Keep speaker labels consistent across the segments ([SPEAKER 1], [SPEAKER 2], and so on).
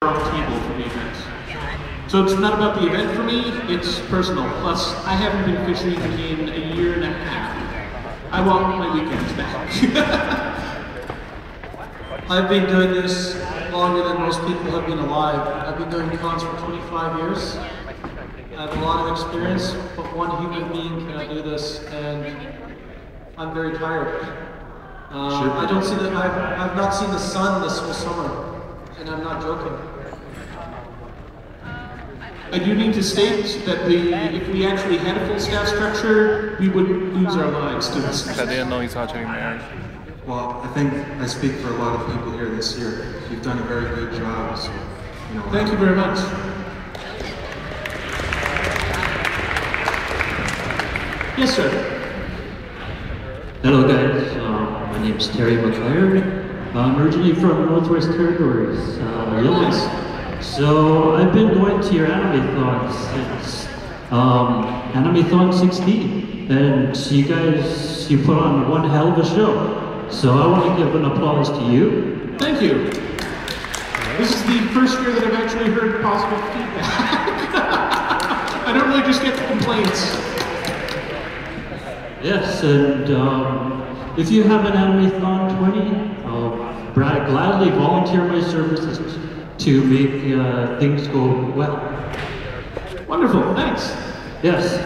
[SPEAKER 1] wrong table for the event. So it's not about the event for me, it's personal. Plus, I haven't been fishing in a year and a half. I want my weekends back.
[SPEAKER 2] I've been doing this longer than most people have been alive. I've been doing cons for 25 years. I have a lot of experience, but one human being cannot do this, and I'm very tired. I don't see that. I've not seen the sun this whole summer, and I'm not joking.
[SPEAKER 1] I do need to state that if we actually had a full staff structure, we wouldn't lose our lives to this.
[SPEAKER 3] I didn't know he's actually married.
[SPEAKER 4] Well, I think I speak for a lot of people here this year. You've done a very good job, so, you know.
[SPEAKER 1] Thank you very much. Yes, sir.
[SPEAKER 5] Hello, guys. My name is Terry McLeod. I'm originally from Northwest Territories, Illinois. So I've been going to your Animethon since Animethon 16, and you put on one hell of a show. So I want to give an applause to you.
[SPEAKER 1] Thank you. This is the first year that I've actually heard positive feedback. I don't really just get the complaints.
[SPEAKER 5] Yes, and if you have an Animethon 20, I'll gladly volunteer my services to make things go well.
[SPEAKER 1] Wonderful, thanks.
[SPEAKER 5] Yes.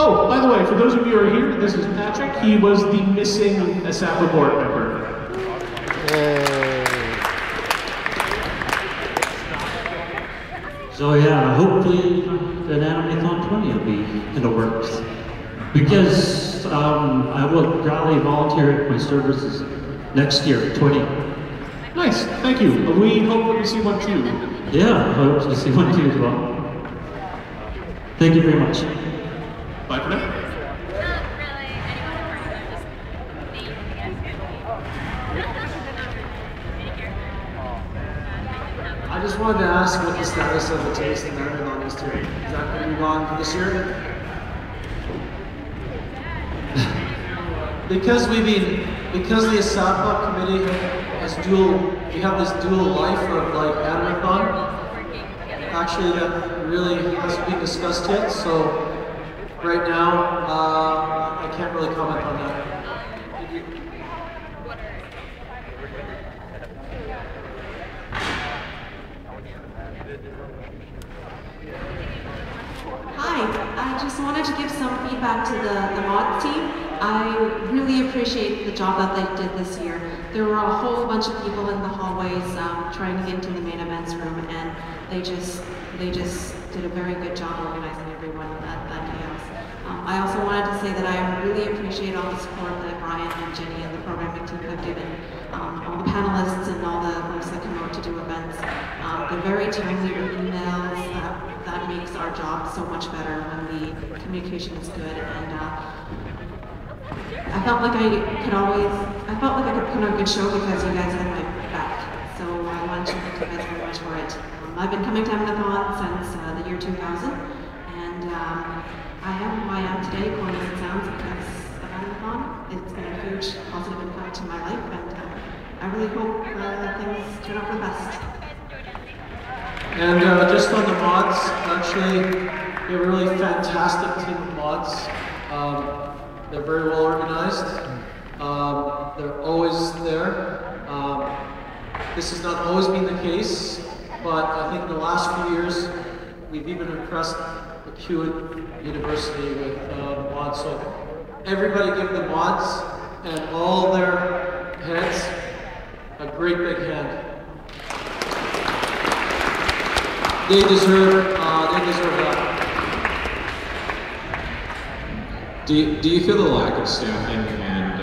[SPEAKER 1] Oh, by the way, for those of you who are here, this is Patrick. He was the missing ASAPA board member.
[SPEAKER 5] So yeah, hopefully an Animethon 20 will be in the works. Because I will gladly volunteer my services next year, 20.
[SPEAKER 1] Nice, thank you. We hope that we see one too.
[SPEAKER 5] Yeah, I hope to see one too as well. Thank you very much.
[SPEAKER 1] Bye for now.
[SPEAKER 2] I just wanted to ask what the status of the taste and Animethon is today. Is that going to be gone this year? Because the ASAPA committee we have this dual life of like Animethon. Actually, that really hasn't been discussed yet. So right now, I can't really comment on that.
[SPEAKER 6] Hi, I just wanted to give some feedback to the mod team. I really appreciate the job that they did this year. There were a whole bunch of people in the hallways trying to get into the main events room, and they just did a very good job organizing everyone that chaos. I also wanted to say that I really appreciate all the support that Brian and Jenny and the programming team have given all the panelists and all the folks that come out to do events. They're very timely with emails. That makes our job so much better when the communication is good. And I felt like I could put on a good show because you guys had my back. So I wanted to thank you guys very much for it. I've been coming to Animethon since the year 2000, and I am who I am today, corny as it sounds, because of Animethon. It's been a huge positive impact in my life, and I really hope things turn out for the best.
[SPEAKER 2] And just on the mods, actually, we have a really fantastic team of mods. They're very well organized. They're always there. This has not always been the case, but I think in the last few years, we've even impressed the Hewitt University with mods. So everybody give the mods and all their heads a great big hand. They deserve that.
[SPEAKER 7] Do you feel the lack of staffing and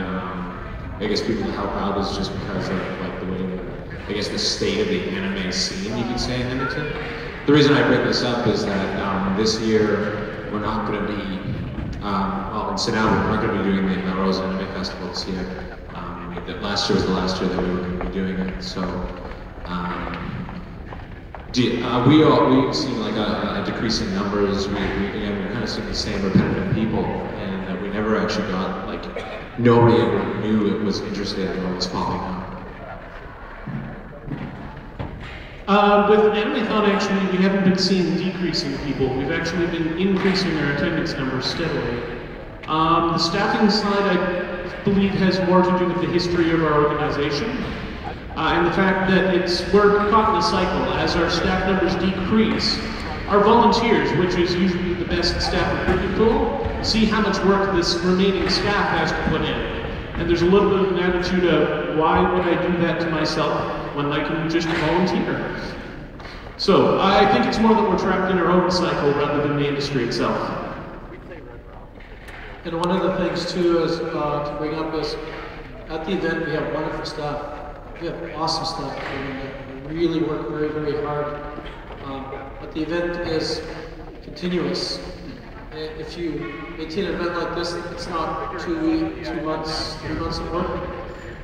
[SPEAKER 7] I guess people to help out is just because of like the way, I guess the state of the anime scene, you could say, in Edmonton? The reason I bring this up is that this year we're not going to be, well, in St. Albert, we're not going to be doing the Melrose Anime Festival this year. Last year was the last year that we were going to be doing it, so we've seen like a decrease in numbers. We kind of seen the same repetitive people, and we never actually got, like, nobody ever knew it was interested in what was popping up.
[SPEAKER 1] With Animethon, actually, we haven't been seeing decreasing people. We've actually been increasing our attendance numbers steadily. The staffing side, I believe, has more to do with the history of our organization and the fact that we're caught in a cycle. As our staff numbers decrease, our volunteers, which is usually the best staff recruitment pool, see how much work this remaining staff has to put in. And there's a little bit of an attitude of, why would I do that to myself when I can just volunteer? So I think it's more that we're trapped in our own cycle rather than the industry itself.
[SPEAKER 2] And one of the things too is to bring up is, at the event we have wonderful staff. We have awesome staff that really work very, very hard. But the event is continuous. If you maintain an event like this, it's not 2 months, 3 months of work.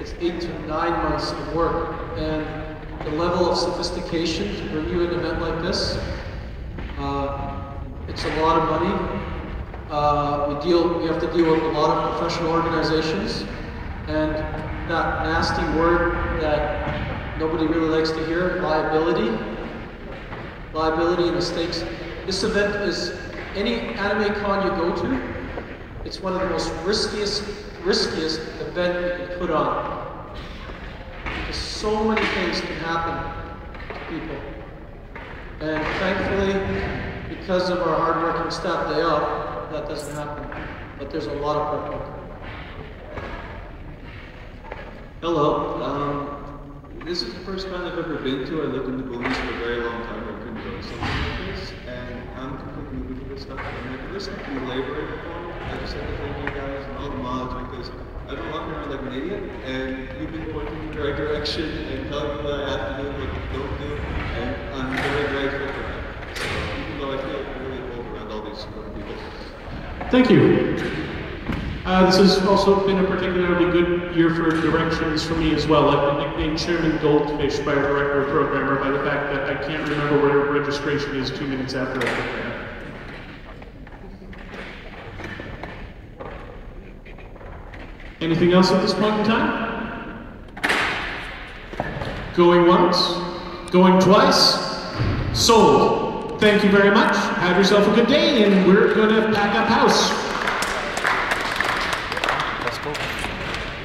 [SPEAKER 2] It's 8 to 9 months of work. And the level of sophistication to bring you an event like this, it's a lot of money. We have to deal with a lot of professional organizations, and that nasty word that nobody really likes to hear, liability and the stakes. This event is, any anime con you go to, it's one of the most riskiest event you can put on. Because so many things can happen to people. And thankfully, because of our hard-working staff day up, that doesn't happen. But there's a lot of hard work.
[SPEAKER 3] Hello. This is the first con I've ever been to. I lived in the boonies for a very long time. I couldn't go to something like this, and I'm completely new to this stuff. And I just have to belabor it before. I just have to thank you guys and all the mods, because I've been walking around like an idiot, and you've been pointing me in the right direction and telling me what I have to do, what I don't do, and I'm very grateful for that. So even though I feel really old around all these important people.
[SPEAKER 1] Thank you. This has also been a particularly good year for directions for me as well. I've been nicknamed Chairman Goldfish by our director of programmer by the fact that I can't remember where registration is 2 minutes after I get there. Anything else at this point in time? Going once? Going twice? Sold. Thank you very much. Have yourself a good day, and we're going to pack up house.